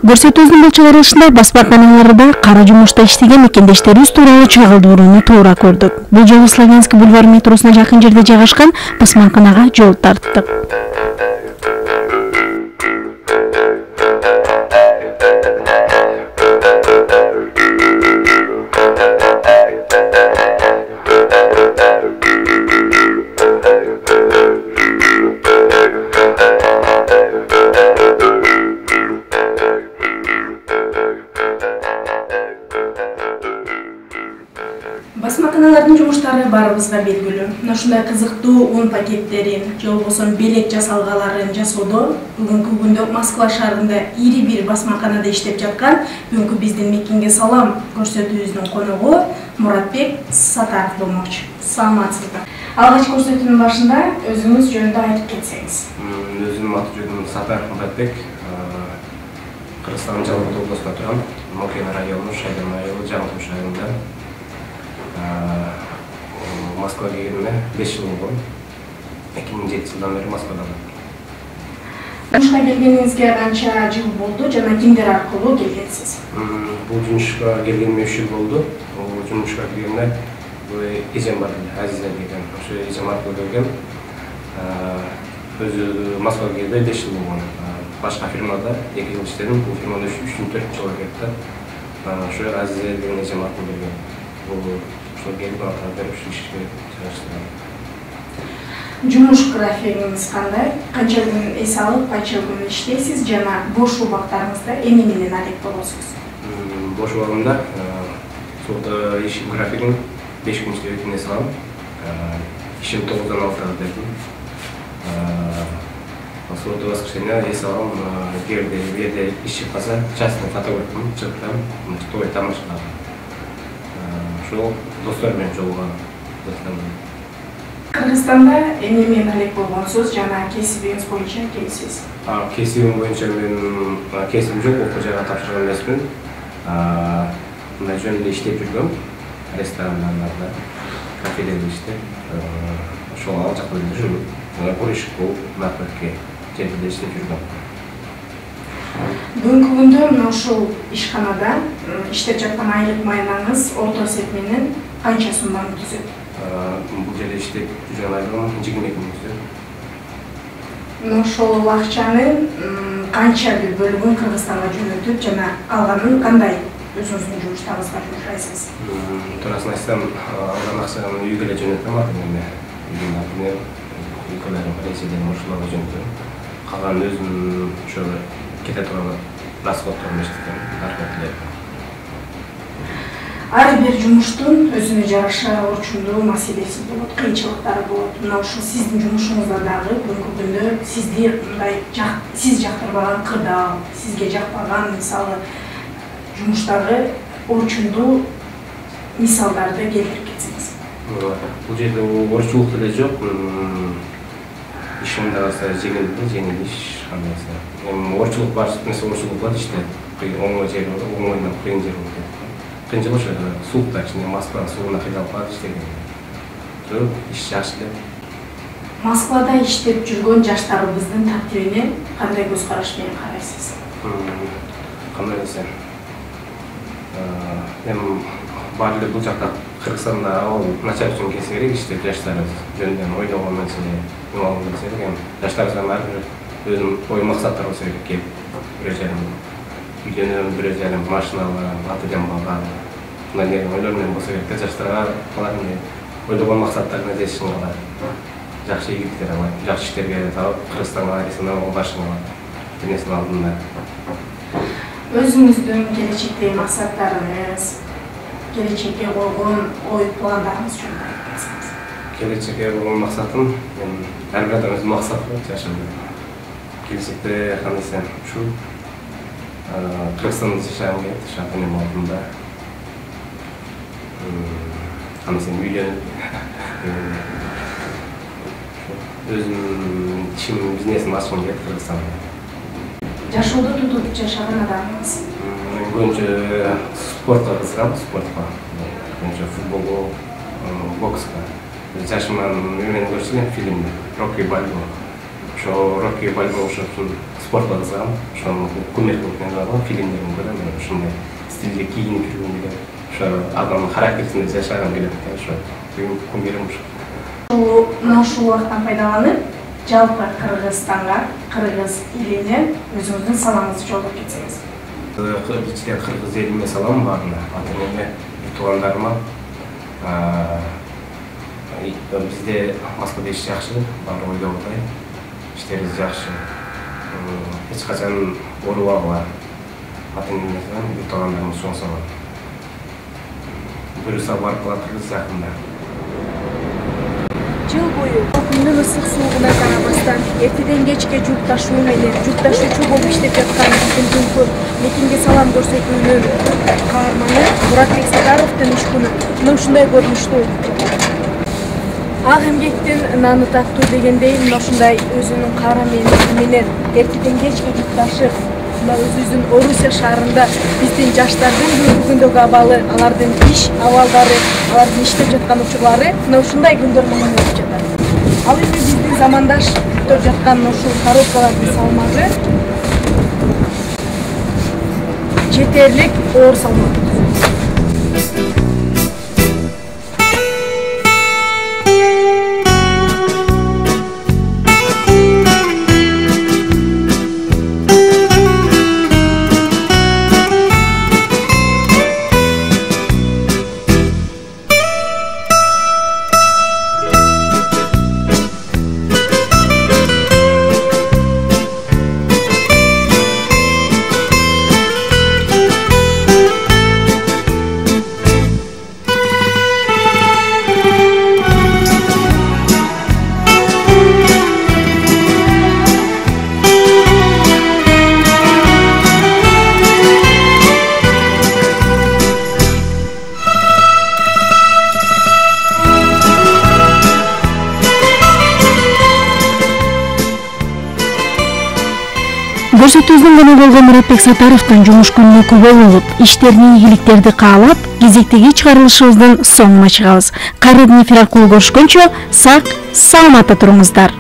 Көрсөтүүбүздүн бул чыгарылышында басмаканаларда кара жумушта иштеген мекендештерибиз тууралуу чагылдырууну туура көрдүк. Бул жолу Славянский бульвар метросуна жакын жерде жайгашкан басмаканага жол тарттык. Басмаканалардын жумуштары баарыбызга белгилүү. Ушундай кызыктуу un пакеттерин, же болбосо белек жасалгаларын жасоодо бүгүнкү күндө Москва шаарында ири бир басмаканада иштеп жаткан бүгүнкү биздин мекенге салам көрсөтүүбүздүн коногу Муратбек Сатаров болмокчу. Саламатсызбы? Алгач көрсөтүүнүн башында өзүңүз жөнүндө айтып кетсеңиз. Өзүмдүн аты-жөнүм Сатаров Муратбек. Кыргызстандын Жалал Абад облусунда турам. Мокена району, Шайдан айылы, Жаңылтуш айылында. Москвага келгениме 5 жыл болгон. 2007 жылдан бери Москвадамын. Жумушка келгениңизге канча жыл болду жана кимдер аркылуу келгенсиз? Бул жумушка келгениме 3 жыл болду. Бул жумушка келгениме эжем бар, Азиза деген. Ошо эжем аркылуу келген. Өзү Москвага келди 5 жыл болгон. Башка фирмада 2 жыл иштедим. Бул фирмада 3-4 жылга кетти. Ошо Азиза деген эжем аркылуу келген. Бул келип ата берип ишке чыгаштырам. Жумуш графигиңиз кандай? Канча күн эс алып, канча күн иштейсиз жана бош убактарыңызда эмне менен алек болосуз? Бош убагымда суда иш графигин 5 күн иштеп эс алам. Ишим 9-дан 6-га бердим. Суда воскресенье эс алам. Эгерде иш чыкпаса, частный фотографмын, чыктым, той тамашалап. Ошол достор менен жолуга чыктым. Кыргызстанда эмне менен алек болгонсуз жана кесибиңиз боюнча кимсиз? Кесибим боюнча мен кесибим жок, окуу жайга тапшырган эмесмин. Мына жөнүндө иштеп жүргөм. Ресторандарда, кафелерде иштеп, ошол ал жакта жүрүм. Буришка болуп, наркотикке жерде иштеп жүргөм. Бүгүнкү күндө мына ушул ишканада иштеп жаткан айлык майнаңыз орто эсеп менен канча сумманы түзөт? Бул жерде иштеп жүргөн айлыгым 22 миң түзөт. Мына ошол акчанын канча бир бөлүгүн Кыргызстанга жөнөтүп жана калганын кандай өзүңүздүн жумуштарыңызга жумшайсыз? Туурасын айтсам, алган акчаны үйгө эле жөнөтөм, үйгө үй-бүлөлөрүм, рейселерим ошолорго жөнөтөм. Калганын өзүм ошо кете турган расходторун эчтем, наркотиктерди. Ар бир жумуштун өзүнө жараша орчундуу маселеси болот, кыйынчылыктары болот. Мына ушул сиздин жумушуңузда дагы бүгүнкү күндө сизди мындай сиз жактырбаган кырдаал, сизге жакпаган мисалы жумуштагы орчундуу мисалдарды келтирип кетсеңиз. Бул жерде орчулук деле жок. Ишим да жеңил иш кандайса. Орчулук бар, орчулук бар иште. Оңой жери бар, оңойдон кыйын жери бар. Кыйынчылык ошо сууктар ичинде Москванын суугуна кыйналып калып иштеген. Жок, иш жакшы эле. Москвада иштеп жүргөн жаштарыбыздын тартибине кандай көз караш менен карайсыз? Кандай десем, эми баары эле бул жакта Кыргызстанда ал начар үчүн келсе керек, иштеп жаштарыбыз жөнүндө ойлогон нерсе, алган нерсе керек. Жаштарыбызга ар бир өзүнүн ой максаттары болсо керек, келип бирөө жарым үйдөнөм, бирөө жарым машина алам, аты жамбалган. Мындай деген ойлор менен болсо керек, жаштарга калат эле ойлогон максаттарына жетишин калат. Жакшы ийгиликтер алат, жакшы иштерге таап, Кыргызстанга Россияга башын алат. Денесин алдында. Өзүңүздүн келечектеги максаттарыңыз, келечекке койгон ой пландарыңыз жөнүндө айтып кетсеңиз. Келечекке койгон максатым, мен ар бир адамдын максаты бар жашоодо. Келечекте кандайсам ушу Кыргызстанда жашагым келет, ата-энем алдында. Кандайсам үйлөнүп, өзүмдүн ишимдин бизнесин ачкым келет Кыргызстанда. Жашоодо тутуп жашаган адамыңыз. Мен көбүнчө спортко кызыгам, спортко. Көбүнчө футболго, бокска. Жашымдан мен көрсөм фильмде Рокки Бальбоа. Ошо Рокки Бальбоа ошол спортко кызыгам. Ошону кумир кылып мен баргам, фильмдерин көрөм. Ушундай стилде кийинип жүргүм келет. Ошо адамдын характеринде жашагым келет. Ошо кумирим ошо. Мына ушул убакыттан пайдаланып, жалпы Кыргызстанга, кыргыз элине өзүңүздүн саламыңызды жолдоп кетсеңиз. Биринчиден кыргыз элиме салам баарына, ата-энеме, туугандарыма. Бизде Москвада иш жакшы, баары ойдой атайын. Иштерибиз жакшы. Эч качан оорубагыла. Ата-энеме салам, туугандарыма чоң салам. Бирөөсү барып калатырбыз жакында. Жыл бою күндүн ысык суугуна карабастан эртеден кечке жүк ташуу менен жүк ташуучу болуп иштеп жаткан Түнкү мекенге салам көрсөтүүнүн каарманы Муратбек Сатаровдун иш күнү мына ушундай көрүнүштө өтүп жатат. Ак эмгектин наны таттуу дегендей мына ушундай өзүнүн каармандыгы менен эртеден кечке жүк ташып, мына өзүбүздүн Орусия шаарында биздин жаштардын бүгүнгүндөгү абалы, алардын иш абалдары, алардын иштеп жаткан учурлары мына ушундай күндөр менен өтүп жатат. Ал эми биздин замандаш күтүп жаткан ушул коробкалардын салмагы жетерлик оор салмак. Көрсөтүүбүздүн кону болгон Муратбек Сатаровдун жумуш күнүнө күбө болуп, иштерине ийгиликтерди каалап, кезектеги чыгарылышыбыздын соңуна чыгабыз. Кайра Нефиракул көрүшкөнчө, сак, саламатта туруңуздар.